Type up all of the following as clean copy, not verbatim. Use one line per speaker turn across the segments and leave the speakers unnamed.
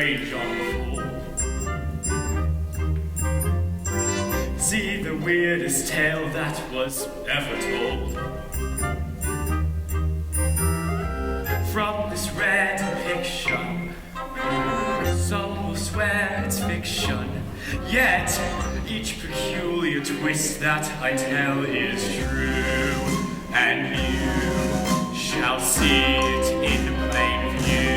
strange unfold. See the weirdest tale that was ever told. From this rare depiction, some will swear it's fiction, yet each peculiar twist that I tell is true, and you shall see it in plain view.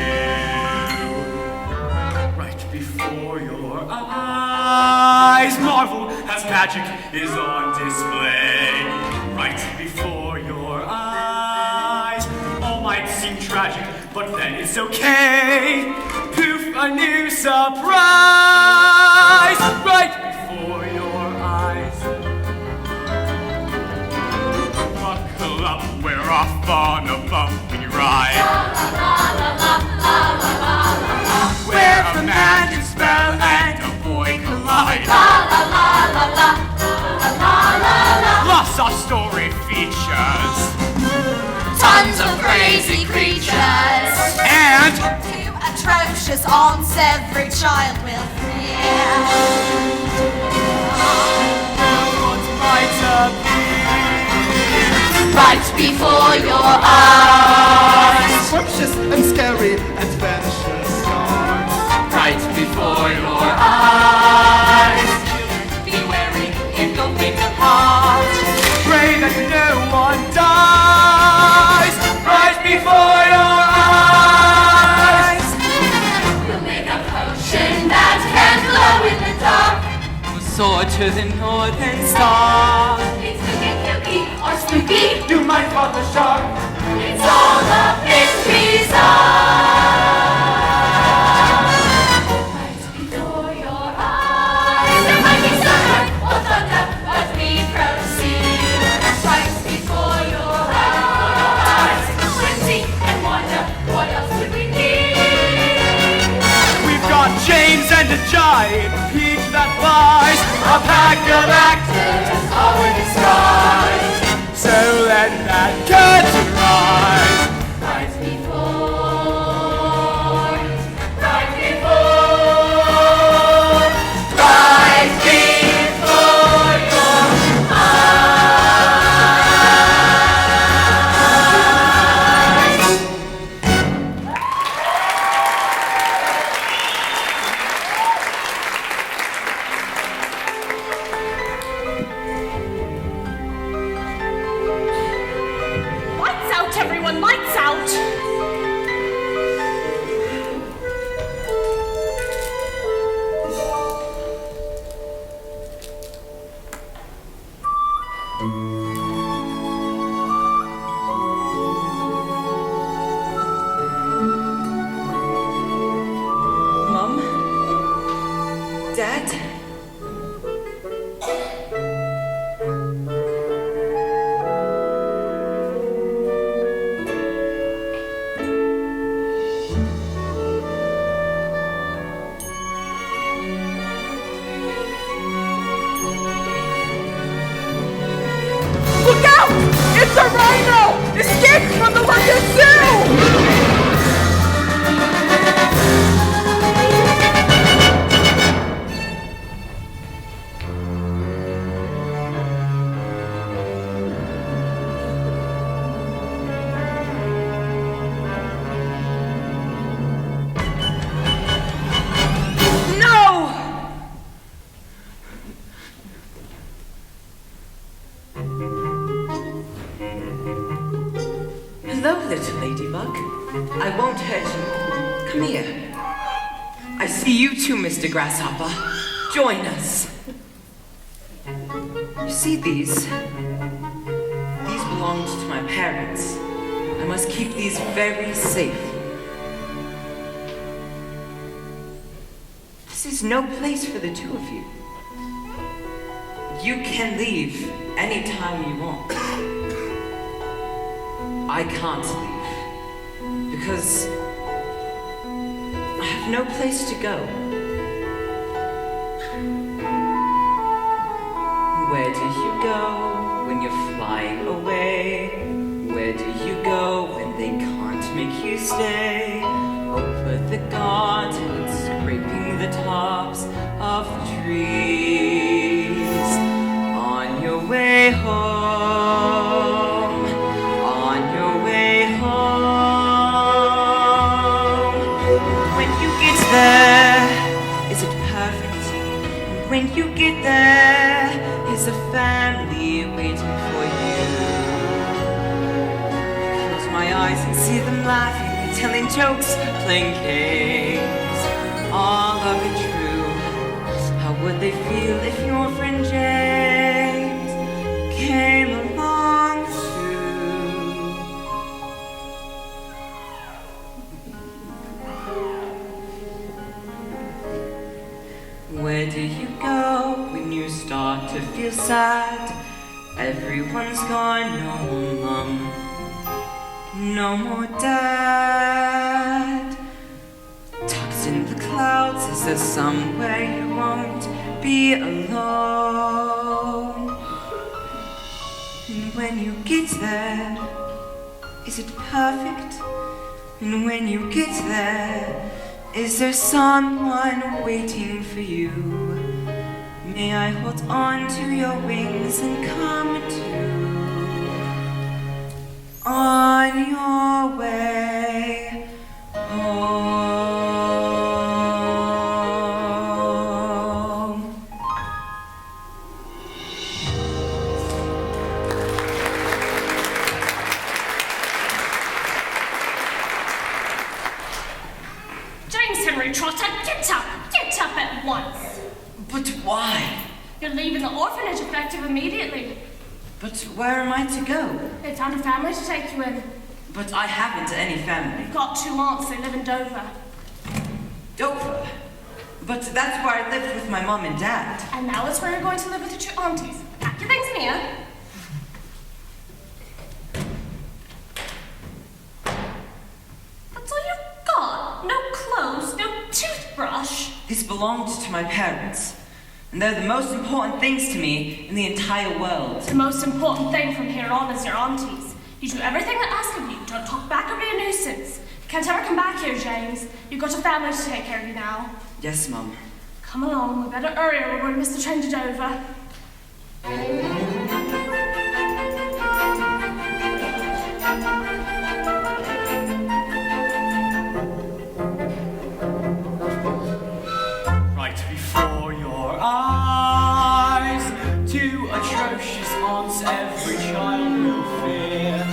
Right before your eyes, marvel as magic is on display. Right before your eyes, all might seem tragic, but then it's okay. Poof, a new surprise right before your eyes. Buckle up, we're off on a bumpy ride. Where a magic spell and a boy collide. Plus our story features
tons of crazy creatures
and
two atrocious aunts every child will fear.
What might appear
Right before your eyes.
Scrumptious and scary adventures start.
right before your eyes.
Be wary if you'll pick apart.
Pray that no one dies right before your eyes.
We'll make a potion that can glow in the dark.
We'll soar to the northern star.
It's looking kooky or spooky.
You might spot the shark.
It's all up in bizarre. Right before your eyes. There might be thunder or thunder as we proceed. Right before your eyes. Whimsy and wonder, what else could we need?
We've got James and a giant peach that flies. A pack of actors all in disguise. So let that curtain rise.
Right before your eyes.
Lights out, everyone! Lights out!
Mom? Dad?
Look out! It's a rhino! Escape from the London Zoo! No!
Hello, little ladybug. I won't hurt you. Come here. I see you too, Mr. Grasshopper. Join us. You see these? These belonged to my parents. I must keep these very safe. This is no place for the two of you. You can leave anytime you want. I can't leave because I have no place to go. Where do you go when you're flying away? Where do you go when they can't make you stay? Over the gauntlet, the tops of the trees. On your way home, on your way home. When you get there, is it perfect? And when you get there, is a family waiting for you? Close my eyes and see them laughing, telling jokes, playing games. All of it true. How would they feel if your friend James came along too? Where do you go when you start to feel sad? Everyone's gone, no more mum, no more dad. Tucked in the clouds, is there somewhere you won't be alone? And when you get there, is it perfect? And when you get there, is there someone waiting for you? May I hold on to your wings and come to on your way home.
James Henry Trotter, get up! Get up at once!
But why?
You're leaving the orphanage effective immediately.
But where am I to go?
They found a family to take you in.
But I haven't any family.
You've got 2 aunts, they live in Dover.
Dover? But that's where I lived with my mom and dad.
And now it's where you're going to live with your 2 aunties. Pack your things in here. That's all you've got? No clothes, no toothbrush?
This belonged to my parents. And they're the most important things to me in the entire world.
The most important thing from here on is your aunties. You do everything they ask of you. Don't talk back or be a nuisance. You can't ever come back here, James. You've got a family to take care of you now.
Yes, Mum.
Come along, we better hurry or we're going to miss the train to Dover.
Right before your eyes, 2 atrocious aunts every child will fear.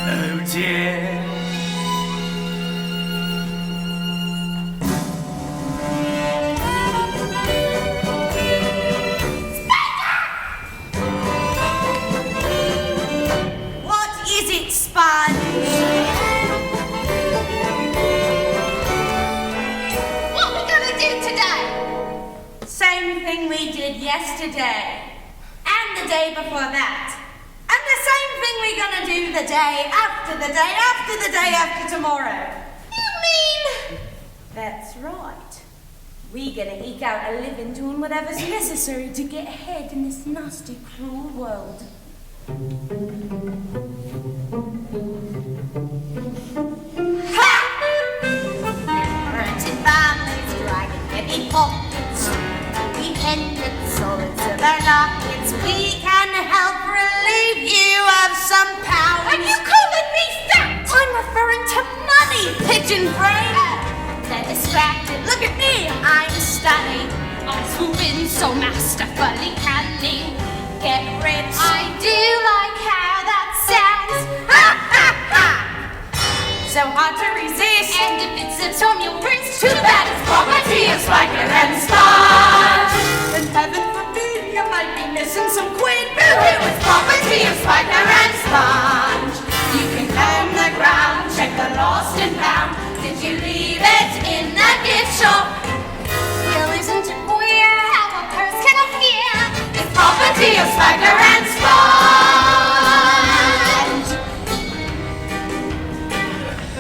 Oh dear.
What is it, Sponge?
What are we going to do today?
Same thing we did yesterday. And the day before that. And the same thing we're gonna do the day after the day after the day after tomorrow.
You mean?
That's right. We're gonna eke out a living doing whatever's necessary to get ahead in this nasty, cruel world. Ha! Renting families, dragging heavy pockets, dependents all into their lockets. We can help relieve you of some power.
Are you calling me fat?
I'm referring to money, pigeon brain. They're distracted. Look at me, I'm stunning.
I'm swooping so masterfully canny.
Get rich. I do like how that sounds. Ha ha ha! So hard to resist.
And if it's a Tom, you'll rinse.
Too bad it's poverty, it's like an and sponge. And heaven forbid you might be missing some quid. Boo-hoo, it's poverty, it's like an and sponge. You can comb the ground, check the lost and found. Did you leave it in the gift shop?
Well, isn't it queer how a purse can appear?
It's poverty, it's like an and sponge.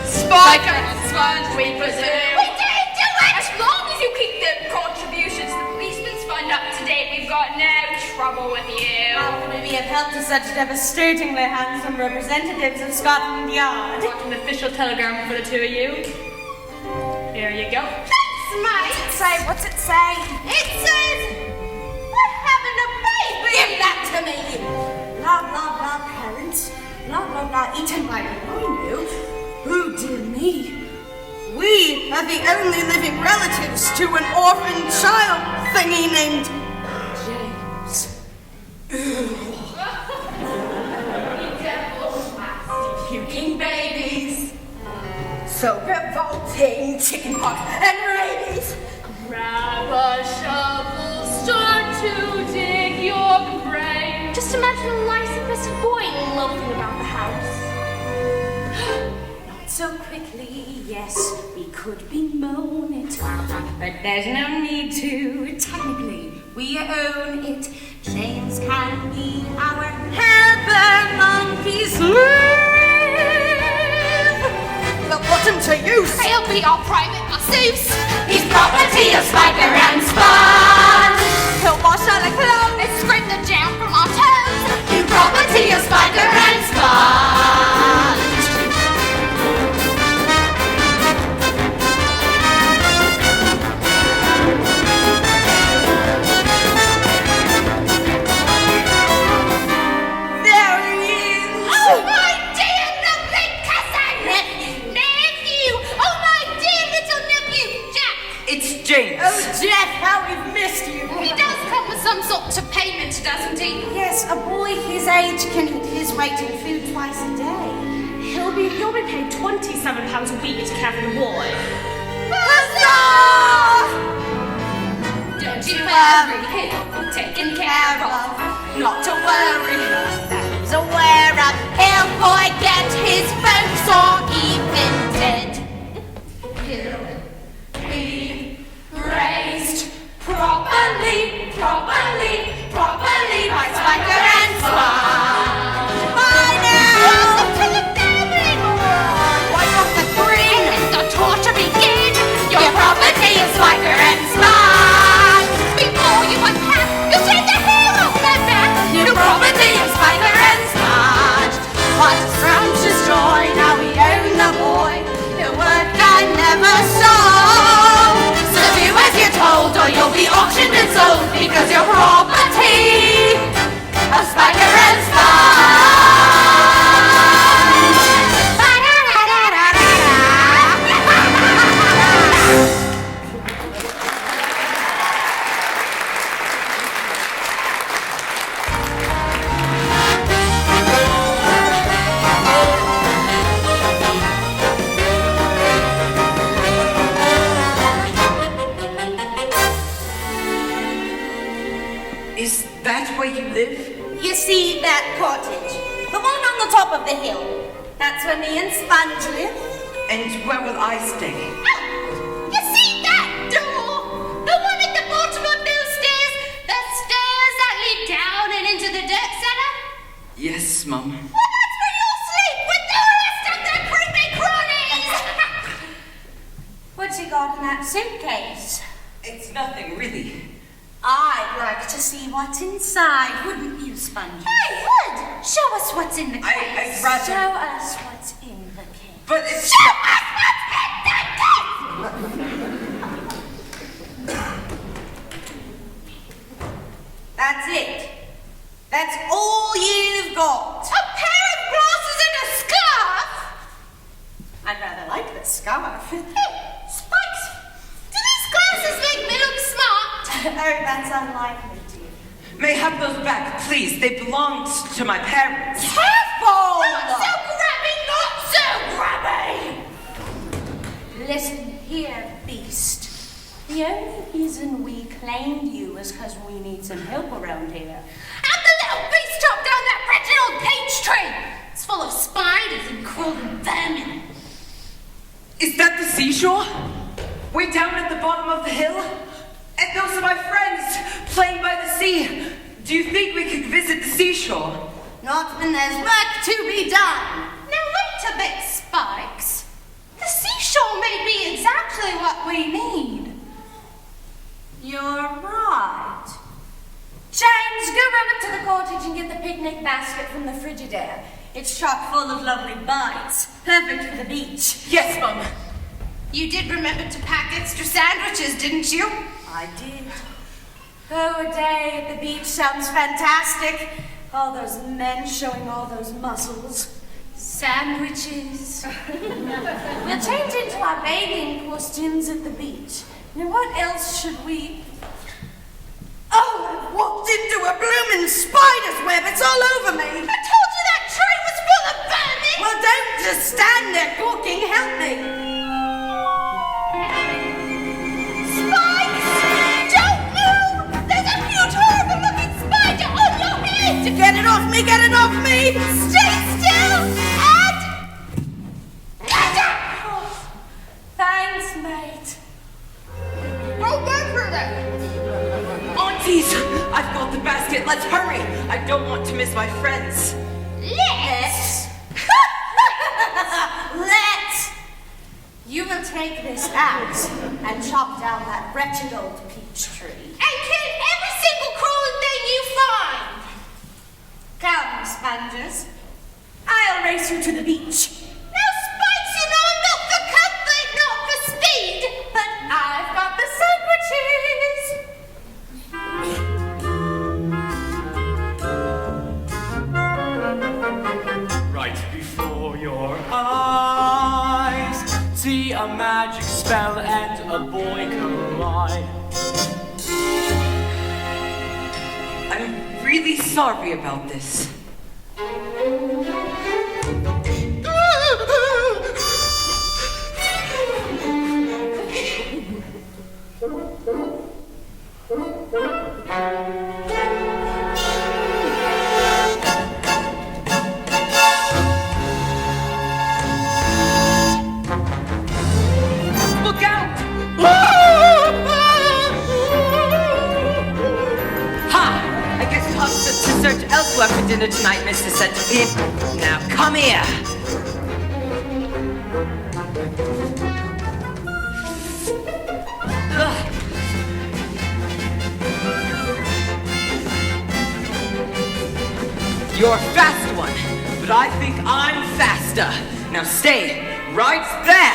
Spiker and sponge, we presume.
We didn't do it!
As long as you keep the contributions to the policeman's fund up to date, we've got no trouble with you.
How can we be of help to such devastatingly handsome representatives of Scotland Yard?
Want an official telegram for the 2 of you? Here you go.
Thanks
Say, what's it say? It says, we're having a baby. Give that to me. Blah, blah, blah, parents. Blah, blah, blah, eaten by you. Oh, dear me. We are the only living relatives to an orphan child thingy named James. Puking babies. So revolting, chickenpox and rabies.
Grab a shovel, start to dig your grave. Just imagine a lice-infested boy loafing about the house.
Not so quickly, yes, we could bemoan it, but there's no need to. Technically, we own it. James can be our helper monkey's slave. But what's him to use?
He'll be our private masseuse.
He's property of Spiker and Sponge. He'll wash all the clothes
And scrape the jam from our toes.
He's property of Spiker and Sponge. There he is.
Oh, my dear lovely cousin! Nephew! Oh, my dear little nephew, Jack!
It's James.
Oh, Jeff, how we've missed you.
He does come with some sort of payment, doesn't he?
Yes, a boy his age can eat his weight in food twice a day.
You'll be paid £27 a week to care for the boy.
Huzzah!
Don't you worry, he'll be taken care of.
Not to worry, Dad's aware of. He'll forget his folks or even dead.
He'll be raised properly
By Spiker and Sponge. Bye now!
Welcome to the family!
Wipe off the green.
Let the torture begin!
Your property is Spiker and Sponge.
Before you unpack, you take the hair off their back!
Your property is Spiker and Sponge. What a scrumptious joy, now we own the boy. The work I never saw. So do as you're told or you'll be auctioned and sold because you're property of Spiker and Sponge.
Is that where you live?
You see that cottage? The one on the top of the hill. That's where me and Sponge live.
And where will I stay?
You see that door? The one at the bottom of those stairs? The stairs that lead down and into the dirt cellar?
Yes, Mum.
Well, that's where you'll sleep with the rest of the creepy cronies!
What you got in that suitcase?
It's nothing, really.
I'd like to see what's inside, wouldn't you, Sponge?
I would! Show us what's in the case.
I'd rather...
Show us what's in the case.
But it's...
Show us what's in the case!
That's it. That's all you've got.
A pair of glasses and a scarf?
I'd rather like the scarf.
Hey, Spikes, do these glasses make me look smart?
Oh, that's unlikely, dear.
May I have those back, please? They belonged to my parents.
Careful!
Not so grabby, not so grabby!
Listen here, beast. The only reason we claimed you is because we need some help around here.
And the little beast chopped down that wretched old peach tree! It's full of spiders and crawling vermin.
Is that the seashore? Way down at the bottom of the hill? And those are my friends, playing by the sea. Do you think we could visit the seashore?
Not when there's work to be done.
Now wait a bit, Spikes. The seashore may be exactly what we need.
You're right. James, go run up to the cottage and get the picnic basket from the Frigidaire. It's chock full of lovely bites. Perfect for the beach.
Yes, Mum.
You did remember to pack extra sandwiches, didn't you?
I did.
Oh, a day at the beach sounds fantastic. All those men showing all those muscles. Sandwiches. We'll change into our bathing costumes at the beach. Now, what else should we... Oh, I've walked into a blooming spider's web. It's all over me. I told you that tray was full of vermin. Well, don't just stand there gawking. Help me. Spikes! Don't move! There's a huge, horrible-looking spider on your head! Get it off me! Get it off me! Stay still and... Get up! Oh, thanks, mate. Go back for that!
Aunties, I've got the basket. Let's hurry. I don't want to miss my friends.
Let's. Let's. You will take this axe and chop down that wretched old peach tree. And kill every single crawling thing you find. Come, sponges. I'll race you to the beach. Now, Spikes, you know I'm not for comfort, not for speed, but I've got the sandwiches.
Right before your eyes, see a magic spell and a boy collide.
I'm really sorry about this. Look out! Ha! I guess you'll have to search elsewhere for dinner tonight, Mr. Centipede. Now come here. Ugh. You're a fast one, but I think I'm faster. Now stay right there.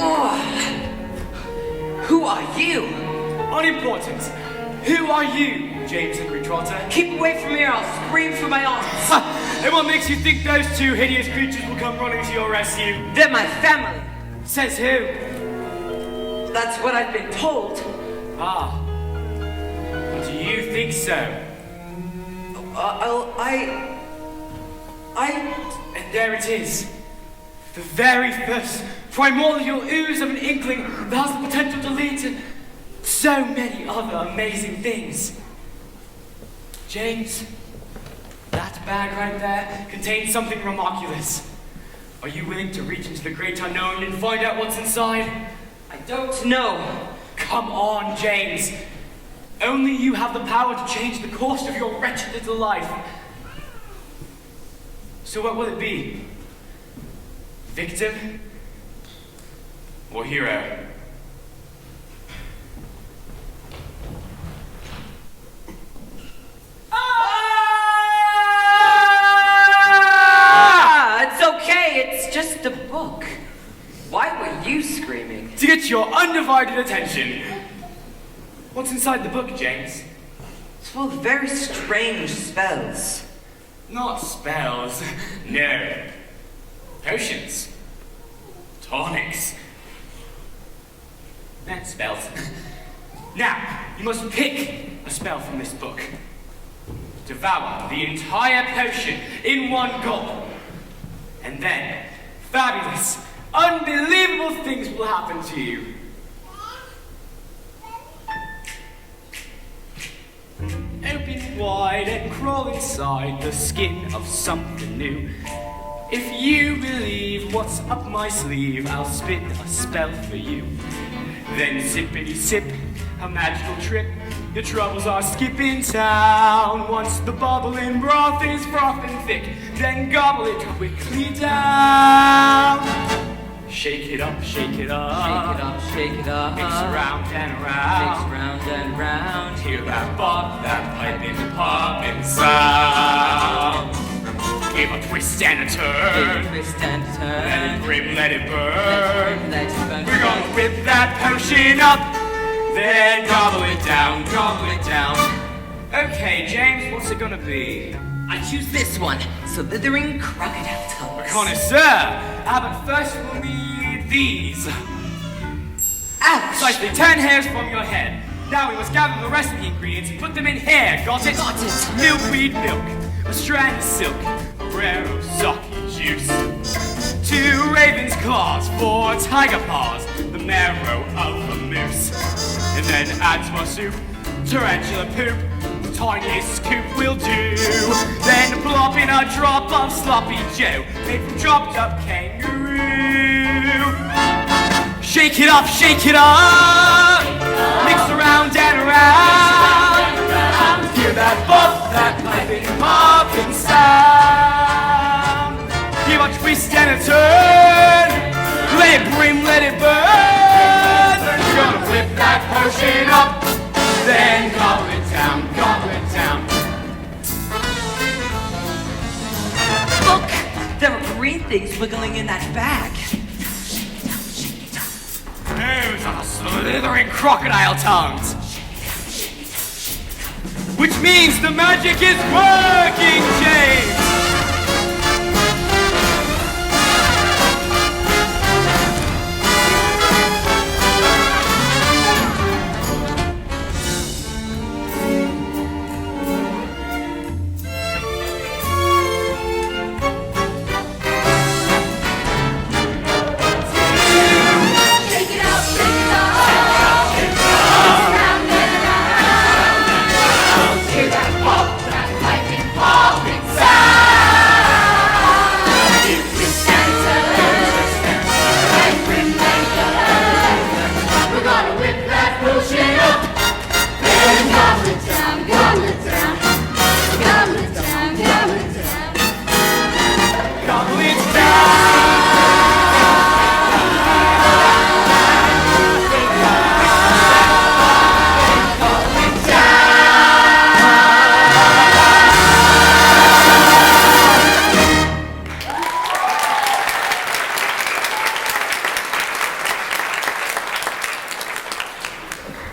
Oh. Who are you?
Unimportant. Who are you, James Henry Trotter?
Keep away from here, I'll scream for my aunts.
And what makes you think those two hideous creatures will come running to your rescue?
They're my family.
Says who?
That's what I've been told.
Ah. Do you think so? And there it is. The very first primordial ooze of an inkling that has the potential to lead to so many other amazing things. James, that bag right there contains something remarkulous. Are you willing to reach into the great unknown and find out what's inside?
I don't know.
Come on, James. Only you have the power to change the course of your wretched little life. So what will it be? Victim or hero?
It's okay, it's just a book. Why were you screaming?
To get your undivided attention. What's inside the book, James?
It's full of very strange spells.
Not spells. No. Potions. Tonics. And spells. Now, you must pick a spell from this book. Devour the entire potion in one gulp. And then, fabulous, unbelievable things will happen to you. Open wide and crawl inside the skin of something new. If you believe what's up my sleeve, I'll spin a spell for you. Then sippity sip, a magical trip. Your troubles are skipping town. Once the bubbling broth is frothing thick, then gobble it quickly down. Shake it up, shake it up.
Shake it up, shake it up.
Mix around and around.
Mix round and round.
Hear that bop, that piping, popping sound. Give a twist twist and a turn.
Twist and
Let
turn.
it brim, let it burn.
Let it burn.
We're gonna whip that potion up, then gobble it down, gobble it down. Okay, James, what's it gonna be?
I choose this one. Slithering crocodile tongues.
Connoisseur, but first we'll need these.
Ouch!
Precisely 10 hairs from your head. Now we must gather the rest of the ingredients and put them in here. Got it?
Got it.
Milkweed milk, a strand of silk, a rare Osaki juice. 2 raven's claws, 4 tiger paws, the marrow of a moose. And then add to our soup, tarantula poop, the tiniest scoop will do. Then plop in a drop of sloppy joe, made from chopped up kangaroo. Shake it up, mix around and around. Hear that bop, that piping, popping sound. Give a twist and a turn, let it brim, let it burn. We're gonna whip that potion up, then gobble it down, gobble it down.
Look! There are green things wiggling in that bag.
Those are slithering crocodile tongues. Which means the magic is working, James!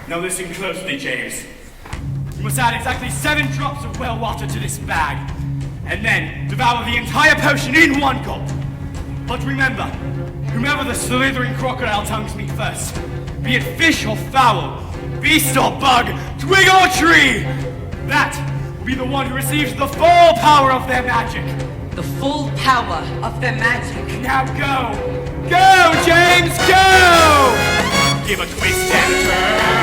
Now listen closely, James. You must add exactly 7 drops of well water to this bag, and then devour the entire potion in one gulp. But remember, whomever the slithering crocodile tongues meet first, be it fish or fowl, beast or bug, twig or tree, that will be the one who receives the full power of their magic.
The full power of their magic.
Now go! Go, James, go! Give a twist and a turn.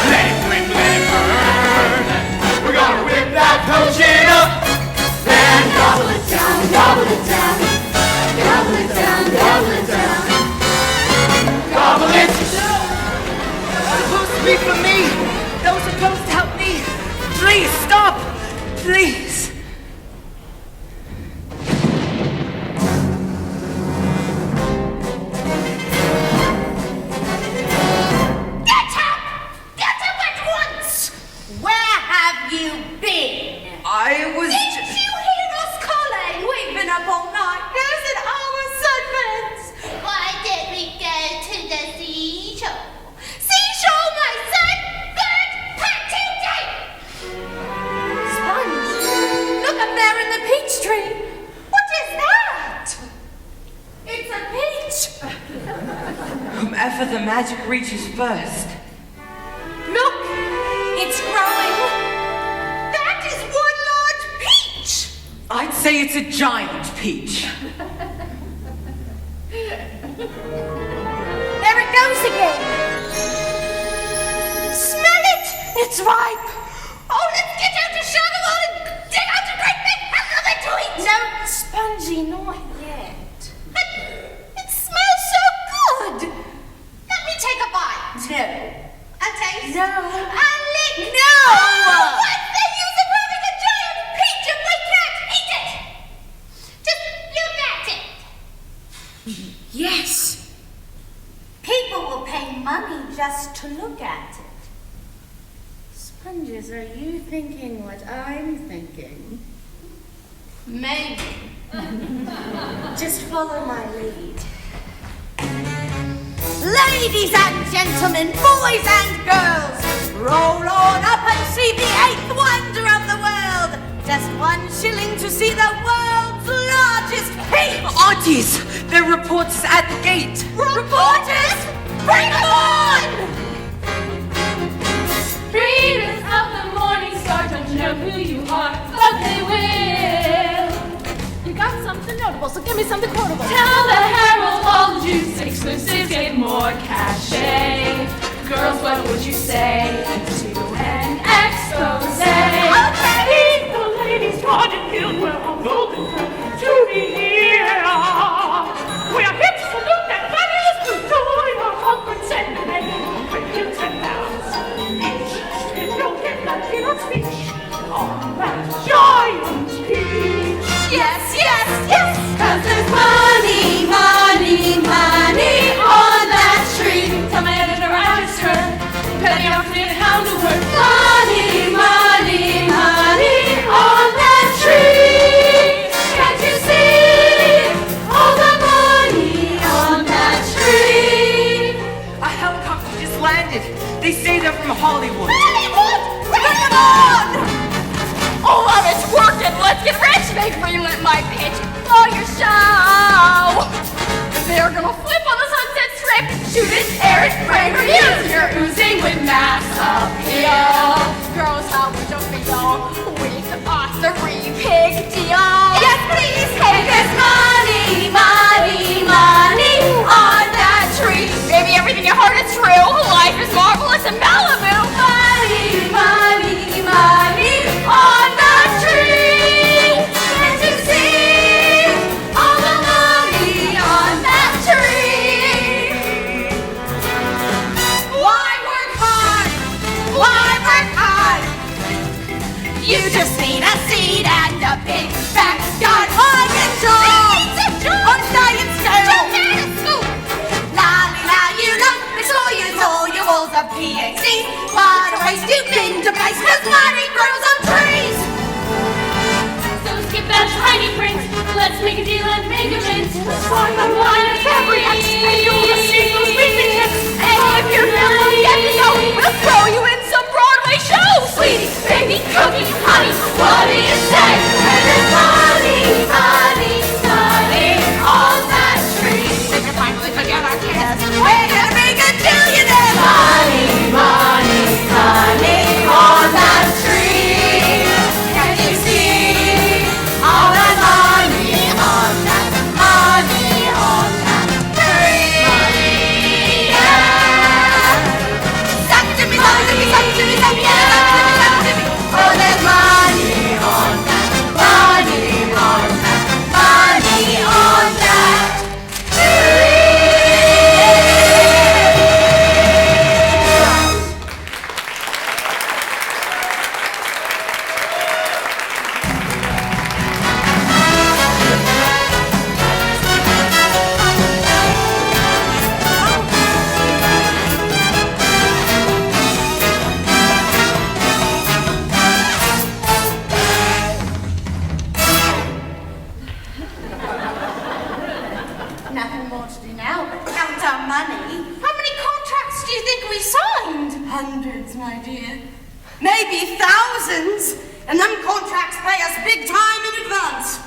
Let it brim, let it burn. We're gonna whip that potion up, then gobble it down, gobble it down. Gobble it down, gobble it down. Gobble it!
That's supposed to be for me! That was supposed to help me! Please, stop! Please!
Didn't you hear us calling? We've been up all night, nursing our sunburns.
Why did we go to the seashore?
Seashore, my sunburned patootie! Sponge, look up there in the peach tree. What is that? It's a peach.
Whomever the magic reaches first.
Look, it's growing. That is one large peach.
I'd say it's a giant peach.
There it goes again. Smell it. It's ripe. Oh, let's get out a shovel and dig out a great big hunk of it to eat. No, Spongy, not yet. It smells so good. Let me take a bite. No. A taste? No. A lick? No. What's the use of having a giant peach if we can't eat it? Just look at it.
Yes. People will pay money just to look at it.
Sponges, are you thinking what I'm thinking?
Maybe.
Just follow my lead. Ladies and gentlemen, boys and girls, roll on up and see the 8th wonder of the world. Just 1 shilling to see the world's largest peach.
Aunties, there are reporters at the gate.
Reporters, bring them on!
Readers of the Morning Star don't know who you are, but they will.
You got something notable, so give me something quotable.
Tell the Herald all the juice, exclusives get more cachet. Girls, what would you say to an expose?
Okay. The ladies' project field where I'm golden to be here. We are here to salute that fabulous group, join our conference and make you 10,000 each. If you get that keynote speech on that giant peach.
Yes, yes, yes, 'cause there's money, money, money on that tree.
Tell my editor I just heard, penny off me and hound of word.
Money, money, money on that tree. Can't you see all the money on that tree?
A helicopter just landed. They say they're from Hollywood.
Hollywood, bring them on!
Oh, it's working. Let's get rich. They greenlit my pitch for your show. They're gonna flip on the Sunset Strip, shoot it, air it, pray for you.
You're oozing with mass appeal.
Girls, how would you feel with the pottery pig deal?
Yes, please, hey, there's money, money, money on that tree.
Maybe everything you heard is true. Life is marvelous in Malibu.
Money, money, money on that tree. Can't you see all the money on that tree? Why work hard? Why work hard? You just need a seed and a big backyard. I get jobs on science school. La, you know, it's all your walls are PhDs. What a waste you've been to place, 'cause money grows on trees.
So skip that tiny print. Let's make a deal and make a mint. Let's find the line of every X and you'll receive those weekly tips.
And if you're feeling skeptical, we'll throw you in some Broadway shows.
Sweetie, baby, cookie, honey, what do you say?
And there's money, money, money on that tree.
We can finally forget our kids.
We're gonna make a billionaire. Money, money, money on that tree. Can you see all that money on that money on that tree? Yeah. Suck to me, suck to me, suck to me, suck to me, suck to me. Oh, there's money on that, money on that, money on that tree. Nothing more to do now but count our money. How many contracts do you think we signed? Hundreds, my dear. Maybe thousands. And them contracts pay us big time in advance.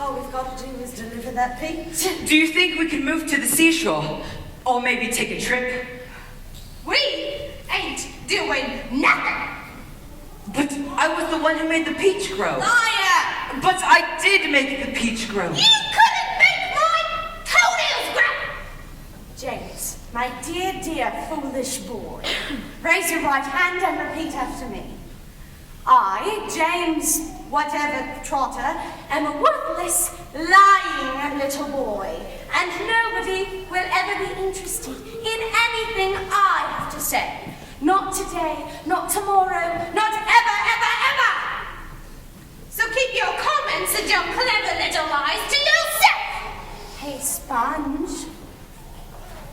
All we've got to do is deliver that peach.
Do you think we can move to the seashore? Or maybe take a trip?
We ain't doing nothing.
But I was the one who made the peach grow.
Liar!
But I did make the peach grow.
You couldn't make my toenails grow! James, my dear, dear foolish boy, raise your right hand and repeat after me. I, James whatever Trotter, am a worthless, lying little boy, and nobody will ever be interested in anything I have to say. Not today, not tomorrow, not ever, ever, ever! So keep your comments and your clever little lies to yourself! Hey, Sponge,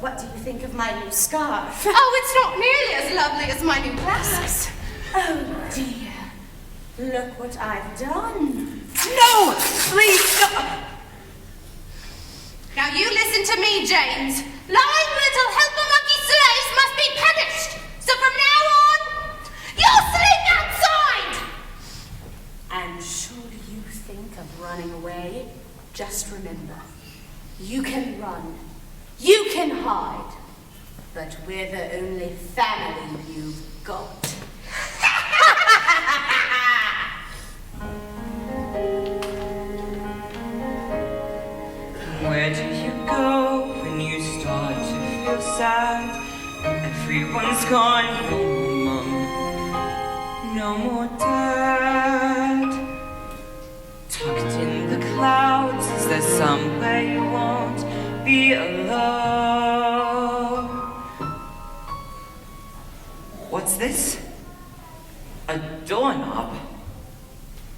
what do you think of my new scarf? Oh, it's not nearly as lovely as my new glasses. Oh, dear. Look what I've done.
No! Please, stop!
Now you listen to me, James. Lying little helper monkey slaves must be punished. So from now on, you'll sleep outside. And should you think of running away, just remember, you can run, you can hide, but we're the only family you've got.
Where do you go when you start to feel sad? Everyone's gone, no more mum, no more dad. Tucked in the clouds, is there somewhere you won't be alone? What's this? A doorknob?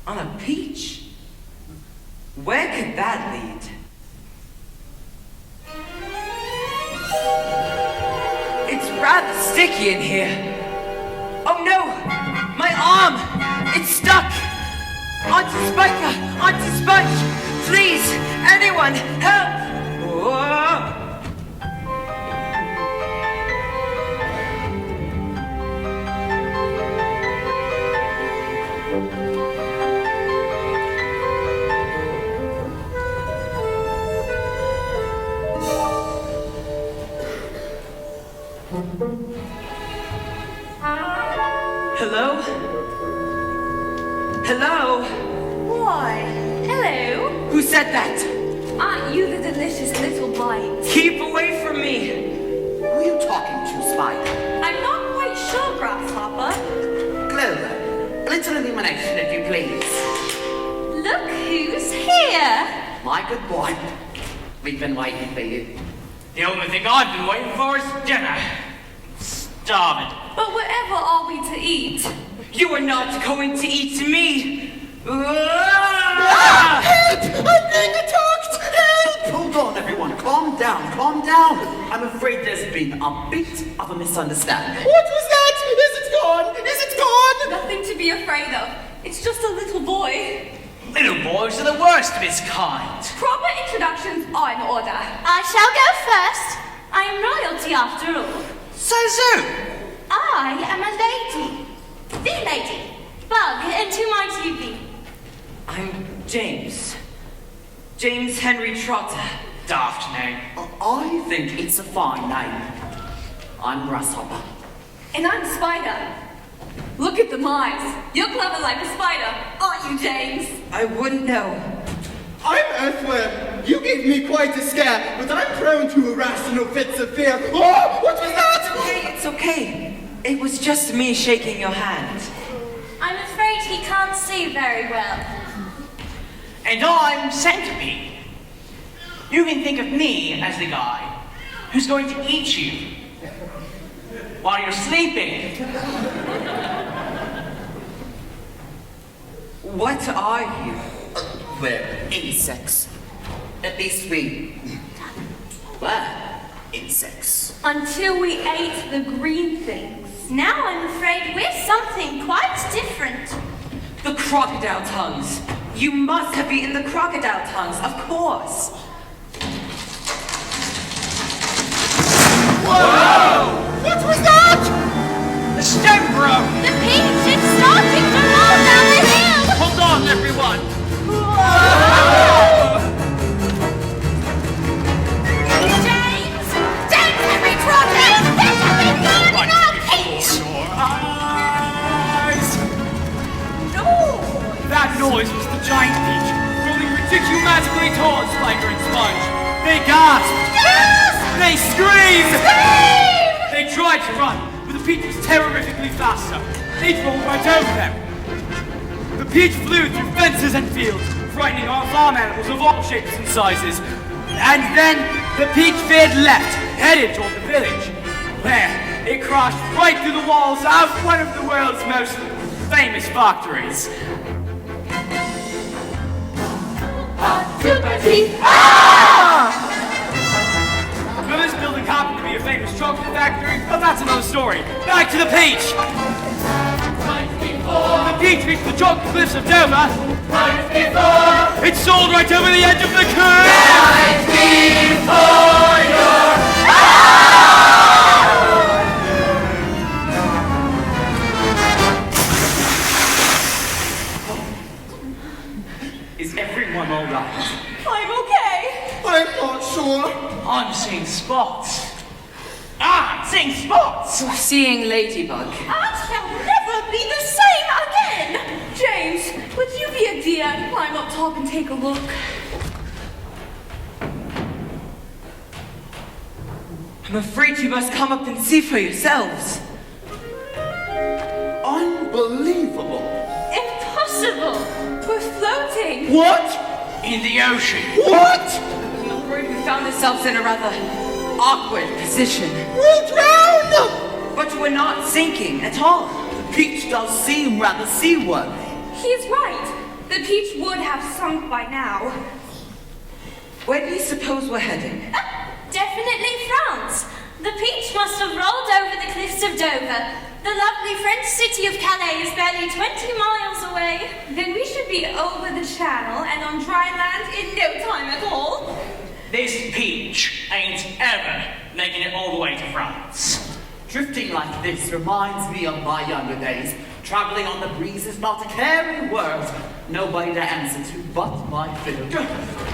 On a peach? Where could that lead? It's rather sticky in here. Oh no! My arm! It's stuck! Auntie Spiker! Auntie Sponge! Please! Anyone! Help! Whoa. Hello? Hello?
Why, hello.
Who said that?
Aren't you the delicious little bite?
Keep away from me!
Who are you talking to, Spider?
I'm not quite sure, Grasshopper.
Clover, a little illumination, if you please.
Look who's here.
My good boy, we've been waiting for you.
The only thing I've been waiting for is dinner. Starving.
But wherever are we to eat?
You are not going to eat me!
Help! I'm being attacked! Help! Hold on, everyone. Calm down, calm down. I'm afraid there's been a bit of a misunderstanding. What was that? Is it gone? Is it gone?
Nothing to be afraid of. It's just a little boy.
Little boys are the worst of his kind.
Proper introductions are in order.
I shall go first.
I'm royalty after all.
Says who?
I am a lady. The lady. Bug into my TV.
I'm James. James Henry Trotter.
Daft name.
I think it's a fine name. I'm Grasshopper.
And I'm Spider. Look at the mice. You're clever like a spider, aren't you, James?
I wouldn't know.
I'm Earthworm. You gave me quite a scare, but I'm prone to irrational fits of fear. Oh, what was that?
It's okay. It was just me shaking your hand.
I'm afraid he can't see very well.
And I'm Centipede. You can think of me as the guy who's going to eat you while you're sleeping.
What are you?
We're insects. At least we were insects.
Until we ate the green things.
Now I'm afraid we're something quite different.
The crocodile tongues. You must have eaten the crocodile tongues, of course.
Whoa!
What was that?
The stem broke!
The peach is starting to roll down the hill.
Hold on, everyone!
James! James Henry Trotter! There's something going on in our peach!
Your eyes!
No!
That noise was the giant peach, rolling ridiculously towards Spiker and Sponge. They gasped!
Yes!
They screamed!
Scream!
They tried to run, but the peach was terrifically faster. They rolled right over them. The peach flew through fences and fields, frightening our farm animals of all shapes and sizes. And then the peach veered left, headed toward the village. There, it crashed right through the walls of one of the world's most famous factories. Now, this building happened to be a famous chocolate factory, but that's another story. Back to the peach. The peach reached the chalky cliffs of Dover.
Right before.
It soared right over the edge of the curve.
Right before your
Is everyone all right?
I'm okay.
I'm not sure.
I'm seeing spots. I'm seeing spots!
Seeing Ladybug.
I shall never be the same again. James, would you be a dear and climb up top and take a look?
I'm afraid you must come up and see for yourselves.
Unbelievable.
Impossible. We're floating.
What?
In the ocean.
What?
I'm afraid we found ourselves in a rather awkward position.
We'll drown!
But we're not sinking at all.
The peach does seem rather seaworthy.
He's right. The peach would have sunk by now.
Where do you suppose we're heading?
Definitely France. The peach must have rolled over the cliffs of Dover. The lovely French city of Calais is barely 20 miles away.
Then we should be over the channel and on dry land in no time at all.
This peach ain't ever making it all the way to France.
Drifting like this reminds me of my younger days. Traveling on the breeze is not a caring word. Nobody to answer to but my fiddle.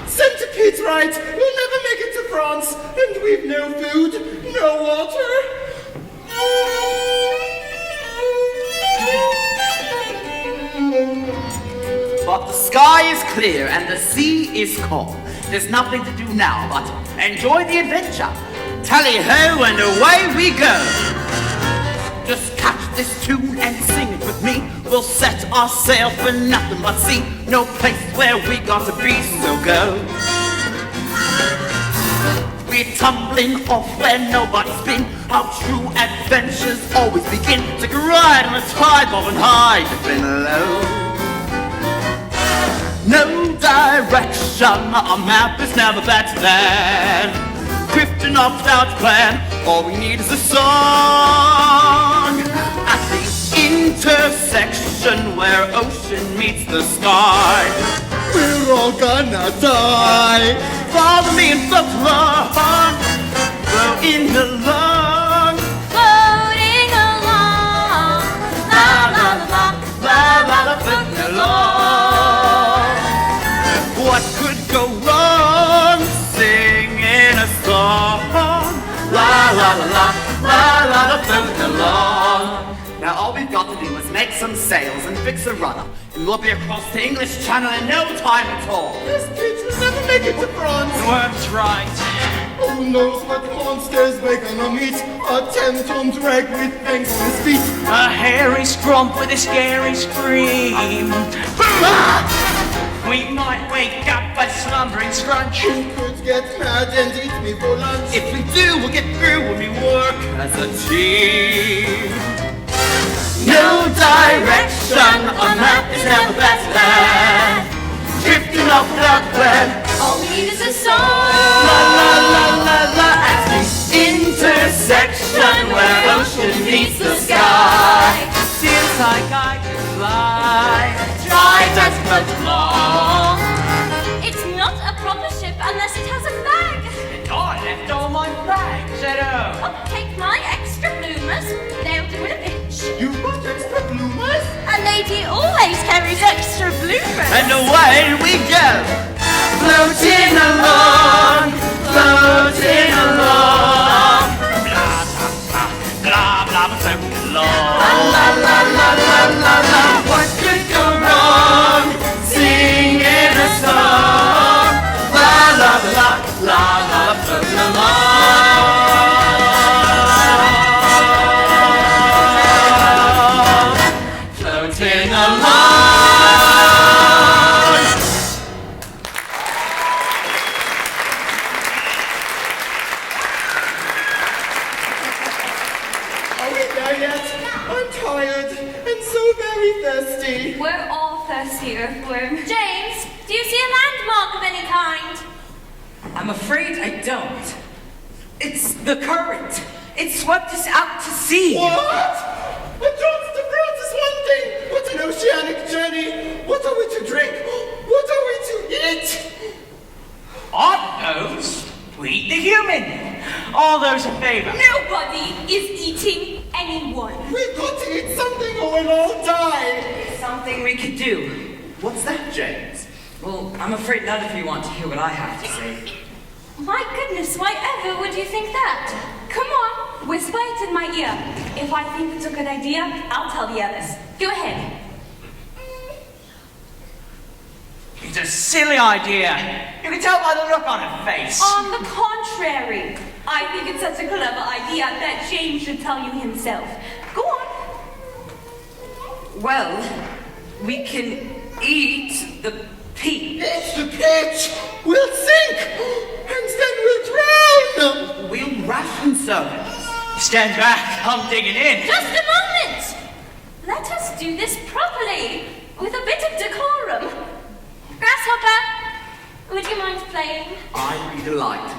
Centipede's right. We'll never make it to France. And we've no food, no water.
But the sky is clear and the sea is calm. There's nothing to do now but enjoy the adventure. Tally-ho and away we go. Just catch this tune and sing it with me. We'll set our sail for nothing but sea. No place where we got to be, so go. We're tumbling off where nobody's been. How true adventures always begin. Take a ride on a tide, bobbing high, dipping low. No direction, our map is never better than drifting off without a plan. All we need is a song. At the intersection where ocean meets the sky,
We're all gonna die.
follow me and float along, flow in along.
Floating along. La la la la la la floating along.
What could go wrong? Singing a song. La la la la la la la floating along. Now all we've got to do is make some sails and fix a rudder, and we'll be across the English Channel in no time at all.
This peach will never make it to France.
Worm's right.
Who knows what monsters we're gonna meet? A 10-ton drag with fangs on his feet.
A hairy scrump with a scary scream. We might wake up a slumbering scrunch.
Who could get mad and eat me for lunch?
If we do, we'll get through when we work as a team. No direction, a map is never better than drifting off without plan.
All we need is a
La
song.
la la la la at the intersection where ocean meets the sky.
Feels like I can fly.
Try just float along. It's not a proper ship unless it has a flag.
And I left all my flags at home.
Oh, take my extra bloomers. They'll do in a pinch.
You've got extra bloomers?
A lady always carries extra bloomers.
And away we go, floating along, floating along.
Blah, blah, blah, floating along.
La la la la la la la. What could go wrong? Singing a song. La la la la la la, floating along. Floating along.
Are we there yet? I'm tired and so very thirsty.
We're all thirsty, Earthworm.
James, do you see a landmark of any kind?
I'm afraid I don't. It's the current. It swept us out to sea.
What? A chance to France is one thing, but an oceanic journey. What are we to drink? What are we to eat?
On those, we eat the human. All those in favor.
Nobody is eating anyone.
We've got to eat something or we'll all die.
Something we could do.
What's that, James?
Well, I'm afraid none of you want to hear what I have to say.
My goodness, why ever would you think that? Come on, whisper it in my ear. If I think it's a good idea, I'll tell the others. Go ahead.
It's a silly idea. You can tell by the look on her face.
On the contrary, I think it's such a clever idea that James should tell you himself. Go on.
Well, we can eat the peach.
It's the pitch. We'll sink. And then we'll drown.
We'll ration servants.
Stand back, I'm digging in.
Just a moment. Let us do this properly, with a bit of decorum. Grasshopper, would you mind playing?
I'd be delighted.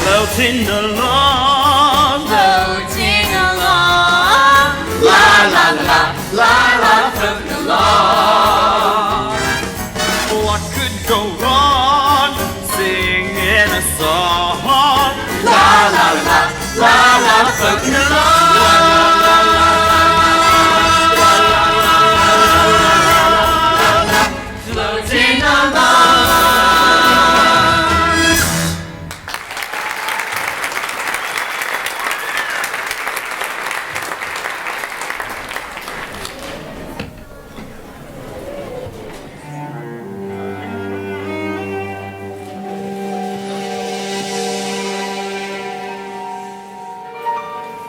Floating along,
Floating along.
la la la la la, floating along. What could go wrong? Singing a song, la la la la la, floating along. Floating along.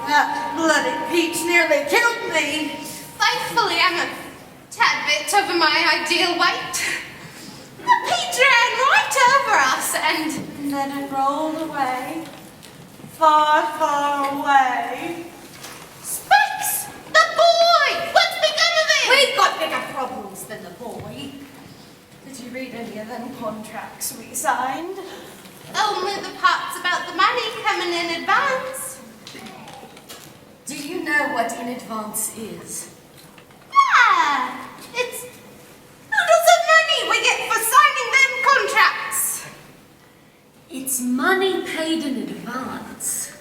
That bloody peach nearly killed me.
Thankfully, I'm a tad bit over my ideal weight. The peach ran right over us and
then it rolled away. Far, far away.
Spikes! The boy! What's become of him?
We've got bigger problems than the boy. Did you read any of them contracts we signed?
Only the parts about the money coming in advance.
Do you know what in advance is?
Ah! It's noodles of money we get for signing them contracts.
It's money paid in advance.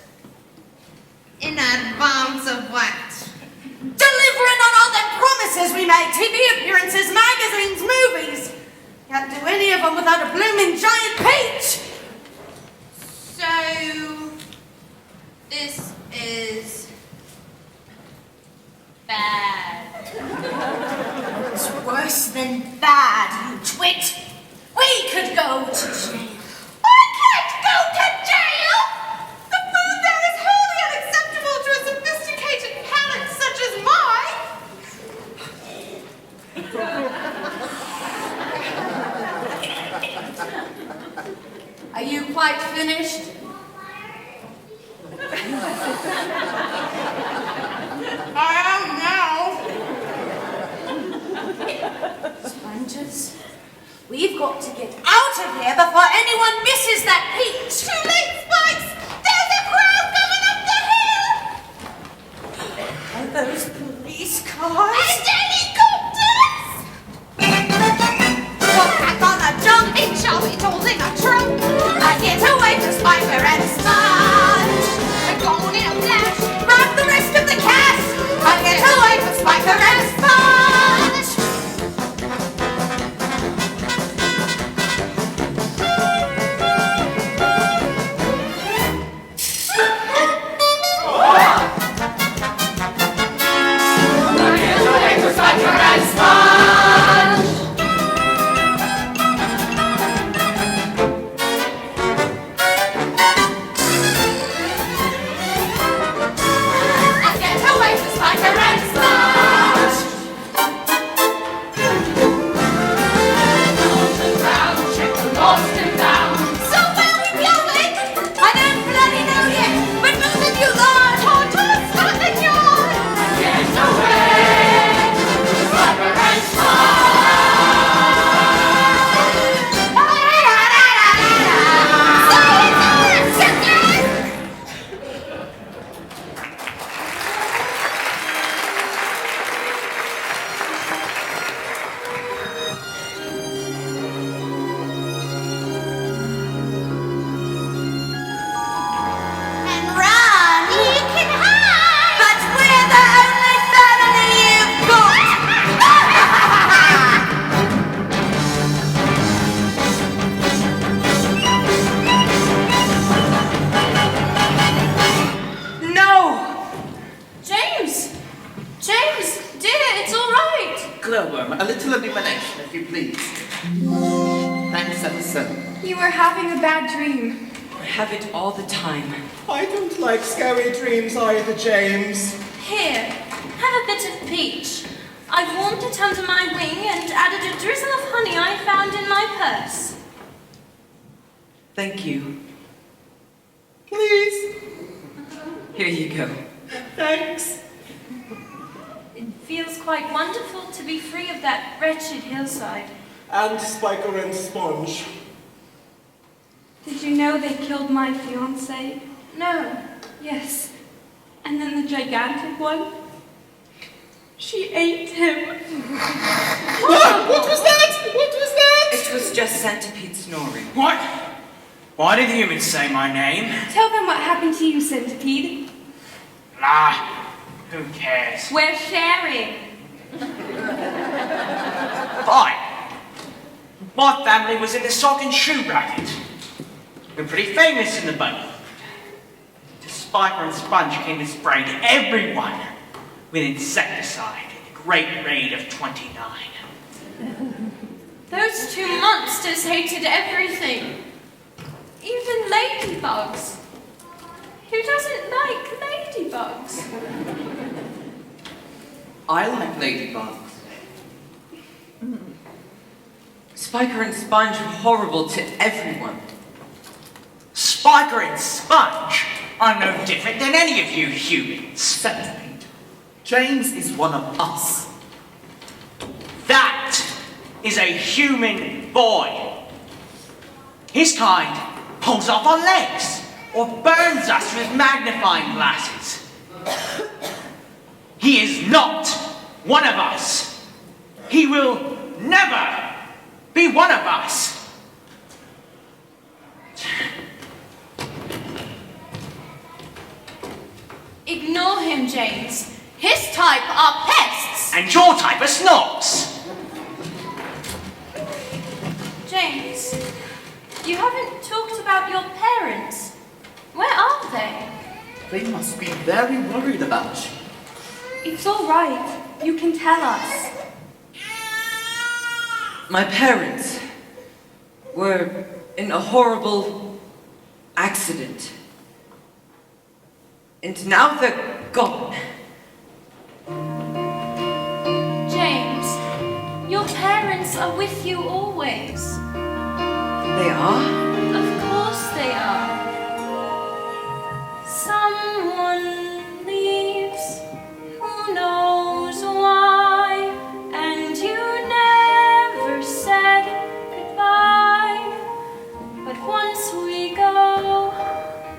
In advance of what?
Delivering on all the promises we made. TV appearances, magazines, movies. Can't do any of them without a blooming giant peach.
So, this is bad.
It's worse than bad, you twit. We could go to jail.
I can't go to jail! The food there is wholly unacceptable to a sophisticated palate such as mine.
Are you quite finished?
I am now.
Sponges, we've got to get out of here before anyone misses that peach.
Too late, Spikes! There's a crowd coming up the hill!
Are those police cars?
And helicopters!
Put back on the jump.
It shall be told in a trunk. I get away to Spiker and Sponge. We're going in a flash.
Grab the rest of the cash.
I get away to Spiker and Sponge.
I get away to
listen.
You are having a bad dream. I have it all the time.
I don't like scary dreams either, James.
Here, have a bit of peach. I've warmed it under my wing and added a drizzle of honey I found in my purse.
Thank you.
Please.
Here you go.
Thanks.
It feels quite wonderful to be free of that wretched hillside.
And Spiker and Sponge.
Did you know they killed my fiancé?
No.
Yes. And then the gigantic one? She ate him.
What was that? What was that?
It was just Centipede snoring.
What? Why did humans say my name?
Tell them what happened to you, Centipede.
Nah, who cares?
We're sharing.
Fine. My family was in the sock and shoe racket. We're pretty famous in the boat. Spiker and Sponge came to spray everyone with insecticide in the Great Raid of 29.
Those two monsters hated everything. Even ladybugs. Who doesn't like ladybugs?
I like ladybugs. Spiker and Sponge were horrible to everyone.
Spiker and Sponge are no different than any of you humans.
Centipede. James is one of us.
That is a human boy. His kind pulls off our legs or burns us with magnifying glasses. He is not one of us. He will never be one of us.
Ignore him, James. His type are pests.
And your type are snobs.
James, you haven't talked about your parents. Where are they?
They must be very worried about you.
It's all right. You can tell us. My parents were in a horrible accident. And now they're gone.
James, your parents are with you always.
They are?
Of course they are. Someone leaves, who knows why, and you never said goodbye. But once we go,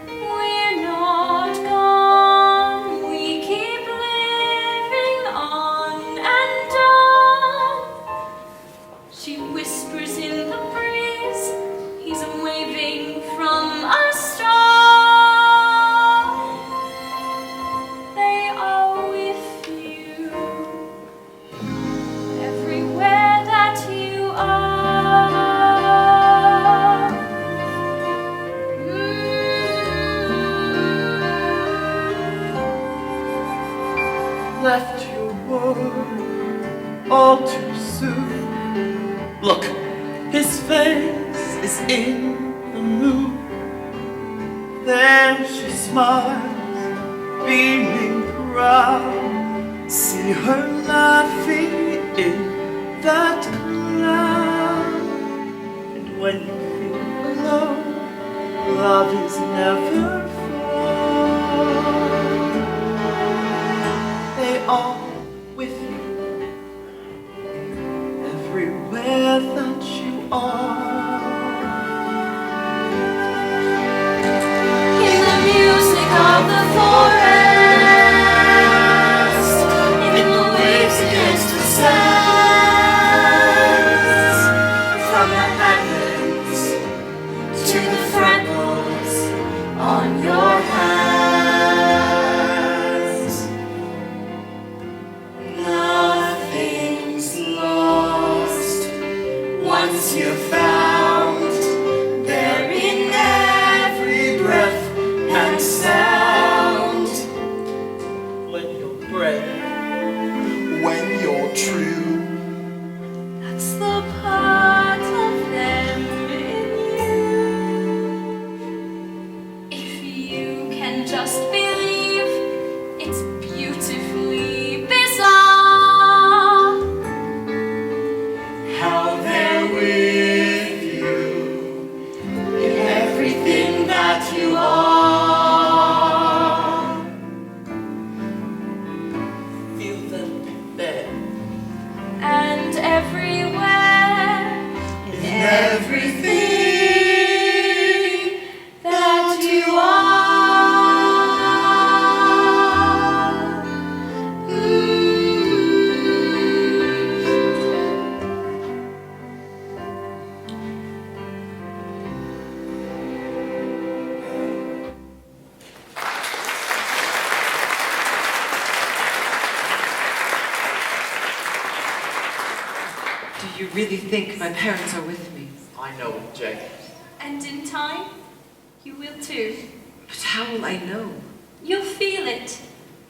we're not gone. We keep living on and on. She whispers in the breeze, he's waving from a star. They are with you everywhere that you are.
Left your word all too soon.
Look, his face is in the moon. There she smiles, beaming proud. See her laughing in that cloud. And when you feel alone, love is never far. They are with you everywhere that you are.
In the music of the forest, in the waves against the sands, from the heavens to the freckles on your hands. Nothing's lost once you're found.
everything that you are.
Do you really think my parents are with me?
I know it, Jake.
And in time, you will too.
But how will I know?
You'll feel it,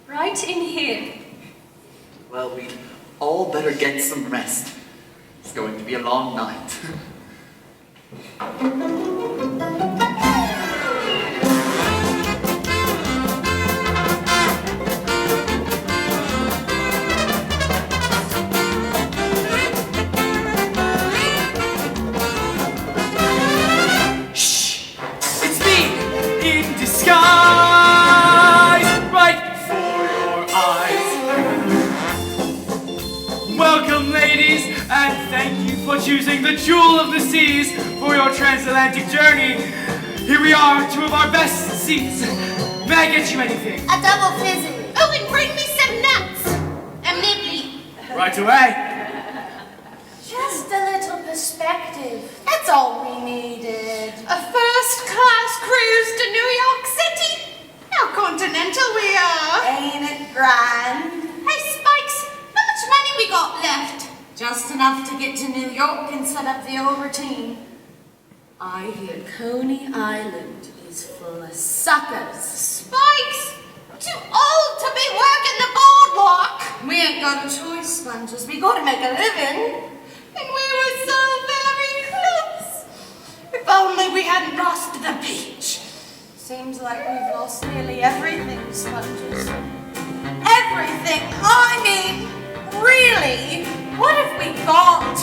right in here.
Well, we'd all better get some rest. It's going to be a long night.
It's me in disguise, right before your eyes. Welcome, ladies, and thank you for choosing the jewel of the seas for your transatlantic journey. Here we are, two of our best seats. May I get you anything?
A double fizzy. Oh, and bring me some nuts. A nibbly.
Right away.
Just a little perspective. That's all we needed. A first-class cruise to New York City. How continental we are. Ain't it grand? Hey, Spikes, how much money we got left? Just enough to get to New York and set up the old routine. I hear Coney Island is full of suckers. Spikes! Too old to be working the boardwalk. We ain't got a choice, sponges. We gotta make a living. And we were so very close. If only we hadn't lost the beach. Seems like we've lost nearly everything, sponges. Everything? I mean, really? What have we got?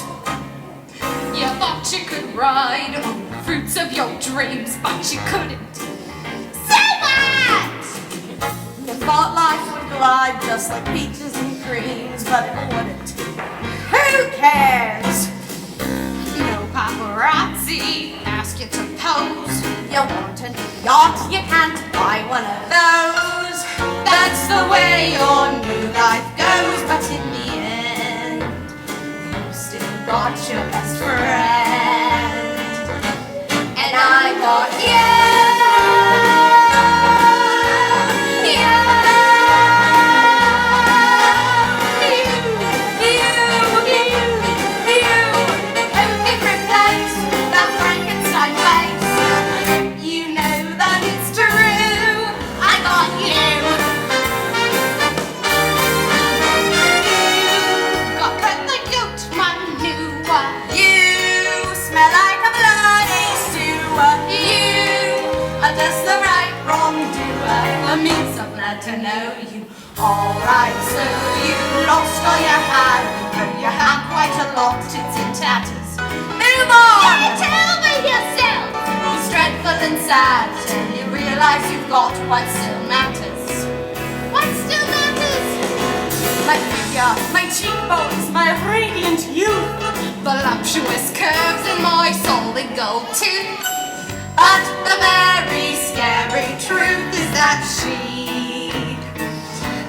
You thought you could ride on the fruits of your dreams, but you couldn't.
Say what? You thought life would glide just like peaches and creams, but it wouldn't. Who cares?
No paparazzi ask you to pose.
You want a new yacht, you can't buy one of those. That's the way your new life goes, but in the end, you still got your best friend. And I got you. To know you. Alright, so you lost all you had, but you had quite a lot, it's in tatters. Move on! Yeah, tell me yourself! It's dreadful and sad till you realize you've got what still matters. What still matters? My figure, my cheekbones, my radiant youth, voluptuous curves and my solid gold tooth. But the very scary truth is that she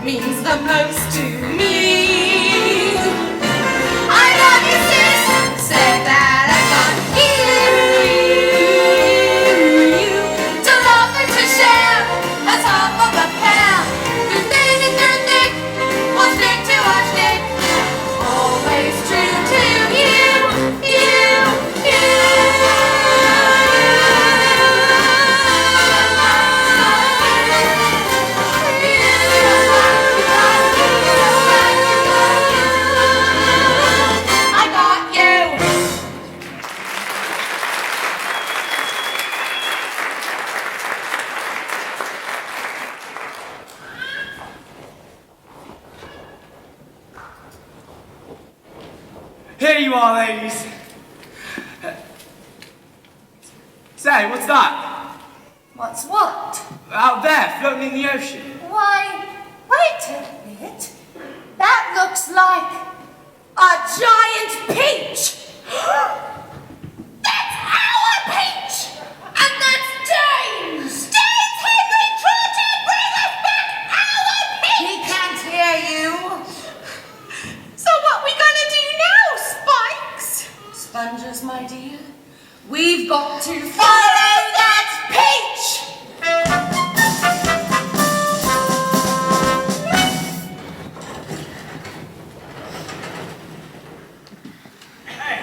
means the most to me. I love you, sis. Said that I got you to love and to share as half of a pair. Through thin and through thick, we'll stick to our stick. Always true to you, you, you.
Here you are, ladies. Say, what's that?
What's what?
Out there, floating in the ocean.
Why, wait a minute. That looks like a giant peach. That's
We've got to follow that peach!
Hey,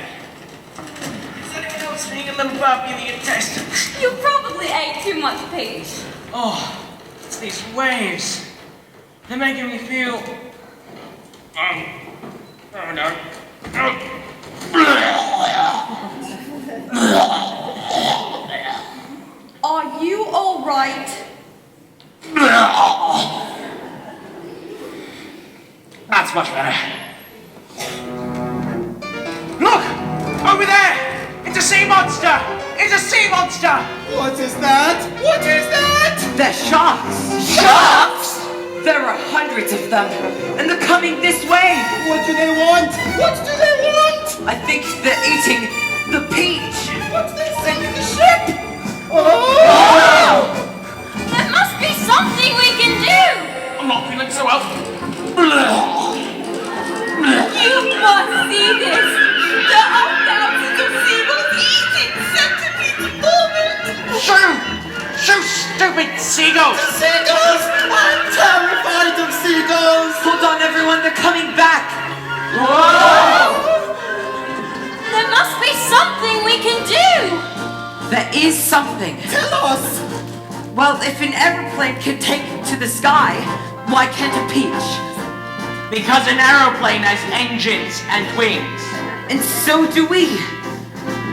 is anyone else being a little bumpy in the intestines?
You probably ate too much peach.
Oh, it's these waves. They're making me feel... oh no.
Are you all right?
That's much better. Look! Over there! It's a sea monster! It's a sea monster!
What is that? What is that?
They're sharks! Sharks? There are hundreds of them, and they're coming this way!
What do they want? What do they want?
I think they're eating the peach!
But they sank the ship! Oh!
There must be something we can do.
I'm not feeling so well.
You must see this. There are thousands of seagulls eating centipedes a moment.
Shoo, stupid seagulls!
Seagulls! I'm terrified of seagulls!
Hold on, everyone, they're coming back!
Whoa!
There must be something we can do.
There is something.
Tell us!
Well, if an aeroplane can take to the sky, why can't a peach?
Because an aeroplane has engines and wings.
And so do we.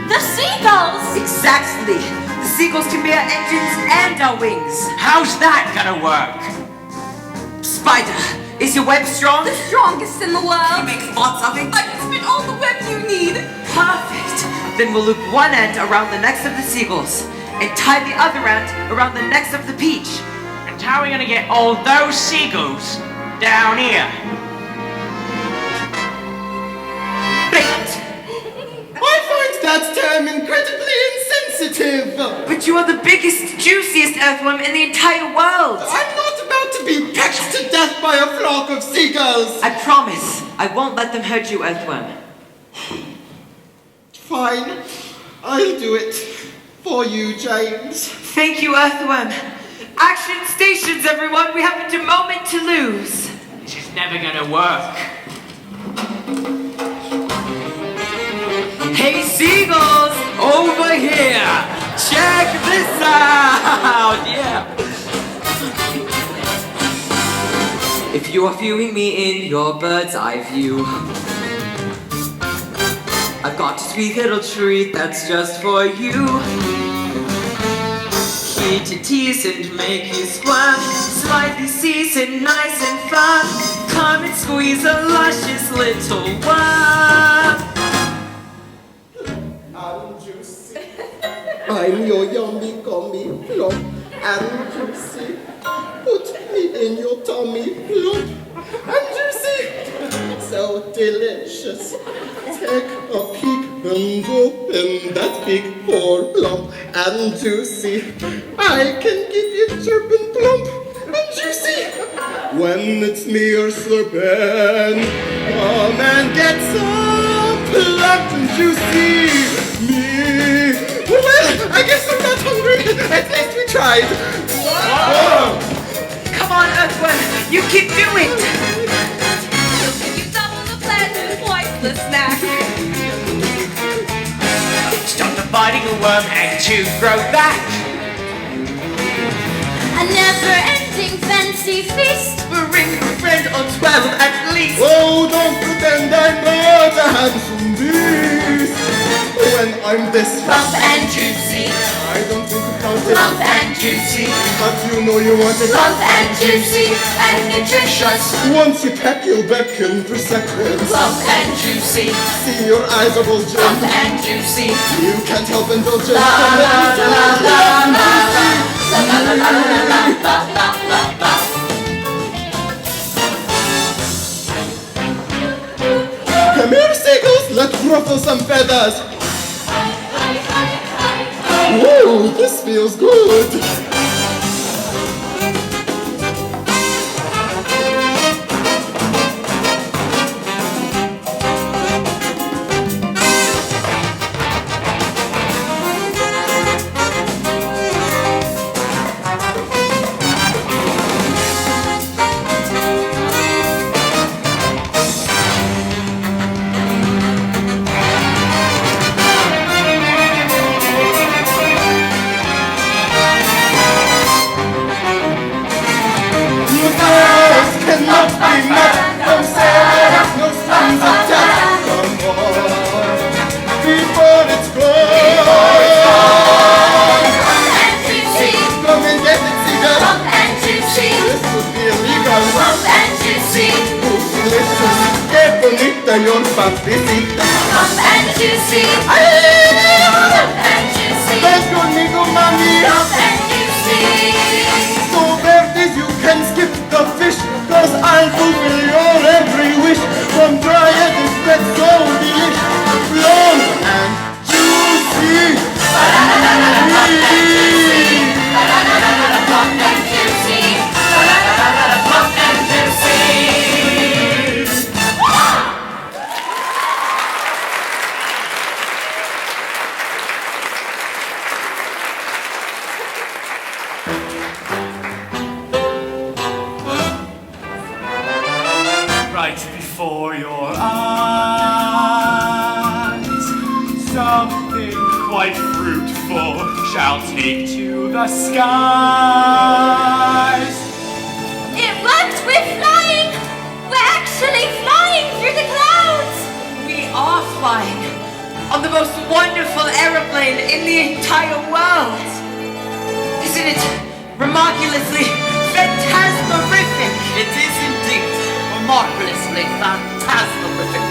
The seagulls.
Exactly. The seagulls can be our engines and our wings.
How's that gonna work?
Spider, is your web strong?
The strongest in the
You
world.
make lots of it?
I can spin all the web you need.
Perfect. Then we'll loop one end around the necks of the seagulls and tie the other end around the necks of the peach.
And how are we gonna get all those seagulls down here?
Bait!
I find that term incredibly insensitive!
But you are the biggest, juiciest earthworm in the entire world.
I'm not about to be pecked to death by a flock of seagulls!
I promise, I won't let them hurt you, earthworm.
Fine, I'll do it. For you, James.
Thank you, earthworm. Action stations, everyone. We haven't a moment to lose.
This is never gonna work.
Hey, seagulls, over here. Check this out. Yeah. If you're viewing me in your bird's eye view, I've got a sweet little treat that's just for you. Here to tease and make you squirm, slightly seasoned, nice and fun. Come and squeeze a luscious little worm.
I'm juicy. I'm your yummy gummy plump and juicy. Put me in your tummy plump and juicy. So delicious. Take a peek and open that beak for plump and juicy. I can give you chirping plump and juicy. When it's me you're slurping, come and get some plump and juicy. Me. Well, I guess I'm not hungry. At least we tried. Whoa.
Come on, earthworm, you can do it.
You double the pleasure, twice the snack.
Stop the biting a worm and to grow back.
A never-ending fancy feast.
Bring a friend or 12 at least.
Oh, don't pretend I'm not a handsome beast. When I'm this
Plump and juicy.
I don't think about it.
Plump and juicy.
But you know you want it.
Plump and juicy and nutritious.
Once you peck, you'll beckon for seconds.
Plump and juicy.
See your eyes are bulging.
Plump and juicy.
You can't help indulging.
La la la la la la. La la la la la la la la la.
Come here, seagulls. Let's ruffle some feathers. Whoa, this feels good. publicity.
Plump and juicy. Plump and juicy.
Ven conmigo, mami.
Plump and juicy.
So verdes you can skip the fish, 'cause I'll fulfill your every wish. From dry eggs that's so delicious. Plump and juicy.
Plump and juicy. Plump and juicy.
Right before your eyes, something quite fruitful shall take to the skies.
It worked! We're flying! We're actually flying through the clouds!
We are flying on the most wonderful aeroplane in the entire world. Isn't it remarkably phantasmagorific?
It is indeed marvelously phantasmagorific.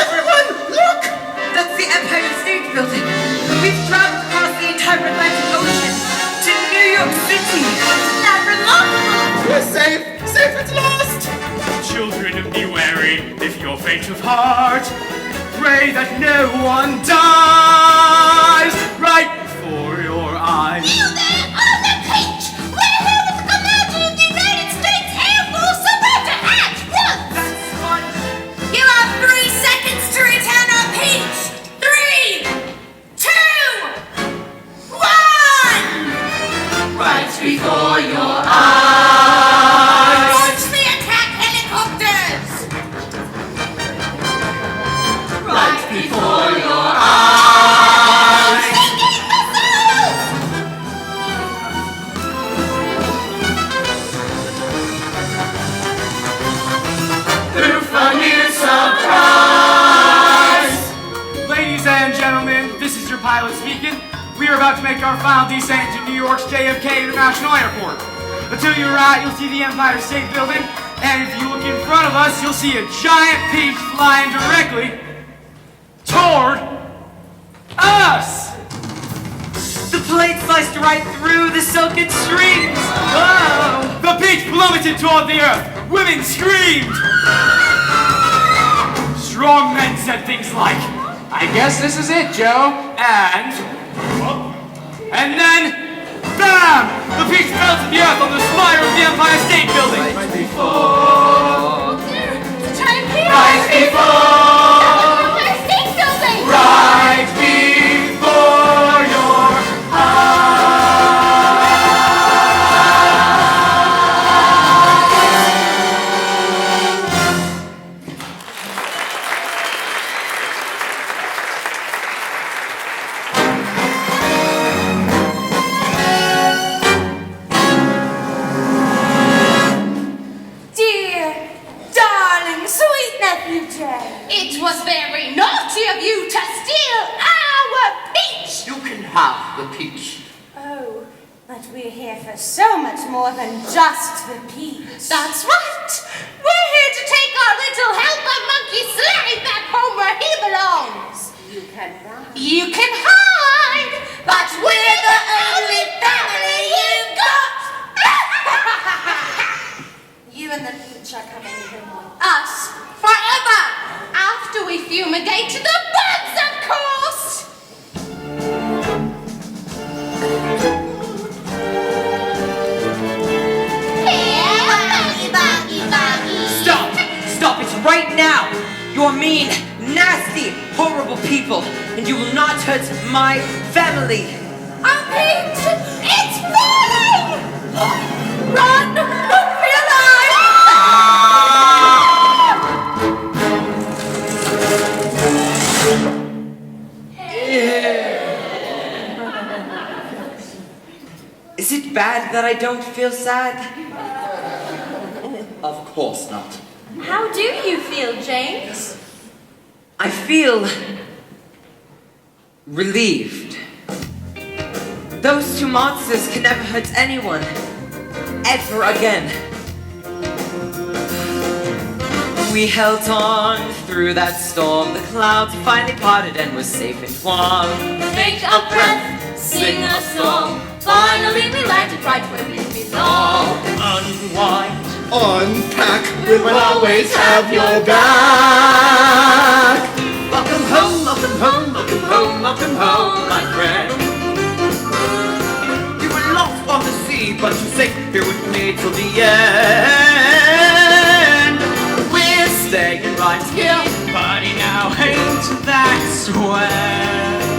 Everyone, look!
That's the Empire State Building. We've traveled across the entire Atlantic Ocean to New York City.
Isn't that remarkable?
We're safe, safe at last.
Children, be wary if you're faint of heart. Pray that no one dies right before your eyes.
You there on the pitch! We're here with the commander of the United States Air Force about to act once!
That's one.
You have 3 seconds to return our peach! 3, 2, 1! Right before your eyes! Launch the attack helicopters! Right before your eyes! Stinging missiles! Proof a new surprise!
Ladies and gentlemen, this is your pilot speaking. We are about to make our final descent to New York's JFK International Airport. To your right, you'll see the Empire State Building, and if you look in front of us, you'll see a giant peach flying directly toward us.
The plane sliced right through the silken strings.
Whoa! The peach plummeted toward the earth. Women screamed. Strong men said things like, "I guess this is it, Joe." And then, bam! The peach fell to the earth on the spire of the Empire State Building.
Right before Empire State Building!
Right before your
Dear, darling, sweet nephew Jay.
It was very naughty of you to steal our peach!
You can have the peach.
Oh, but we're here for so much more than just the peach.
That's right! We're here to take our little helper monkey Slarry back home where he belongs!
You can run.
You can hide, but we're the only family you've got!
You and the peach are coming home.
Us, forever! After we fumigate the bugs, of course! Here, buggy, buggy.
Stop! Stop it right now! You're mean, nasty, horrible people, and you will not hurt my family.
Our peach! It's falling! Run! Look for your life!
Is it bad that I don't feel sad?
course not.
How do you feel, James?
I feel relieved. Those two monsters can never hurt anyone. Ever again. We held on through that storm. The clouds finally parted and we're safe and warm.
Take a breath, sing a song. Finally we landed right where we belong.
Unwind.
Unpack, we'll always have your back.
Welcome home, welcome home, welcome home, welcome home, my friend. You were lost on the sea, but you're safe here with me till the end. We're staying right here,
Buddy, now ain't that swell?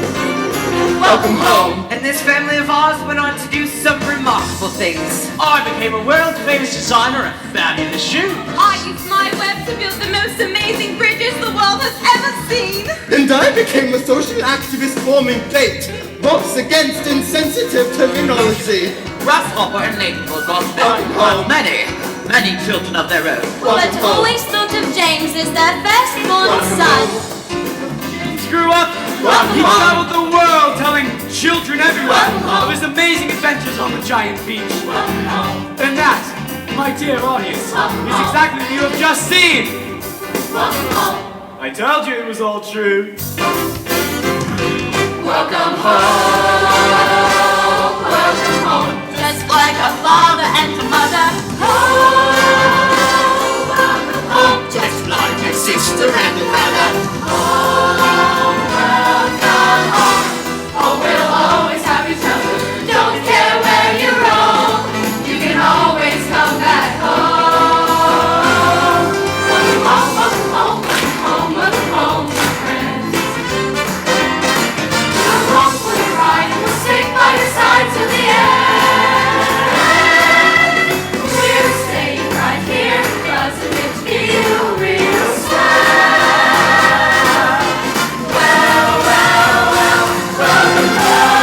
Welcome home.
And this family of ours went on to do some remarkable things.
I became a world-famous designer and fabulous shoes.
I used my web to build the most amazing bridges the world has ever seen.
And I became a social activist forming plate. Votes against insensitive terminology.
Grasshopper and Ladybug got there. Many, many children of their own.
But always thought of James as their firstborn son.
Grew up, he traveled the world telling children everywhere of his amazing adventures on the giant beach. And that, my dear audience, is exactly what you have just seen. I told you it was all true.
Welcome home, just like a father and a mother. Home,
Just like a sister and a brother.
Oh, we'll always have each other. Don't care where you roam, you can always come back home. Welcome home, welcome home, welcome home, welcome home, my friends. You're home for the ride, and we'll stick by your side to the end. We're staying right here, 'cause it makes me real sad. Well, welcome home.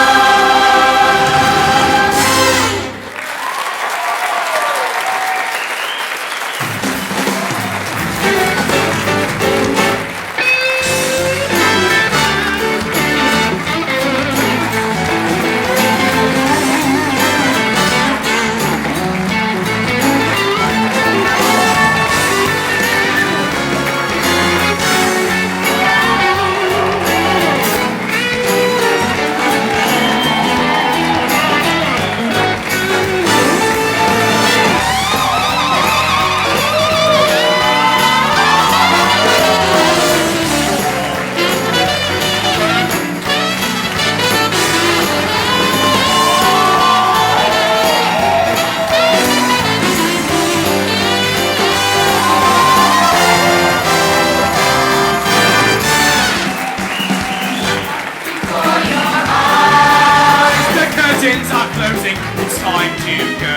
The curtains are closing, it's time to go.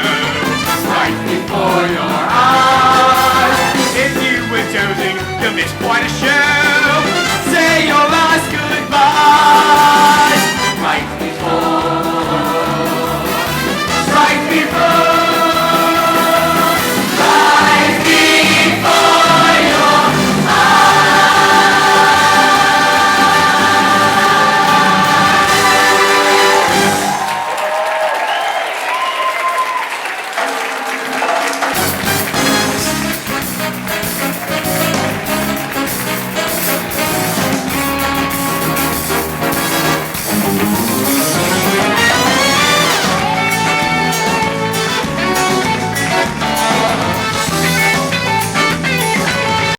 Right before your eyes. If you were dozing, you missed quite a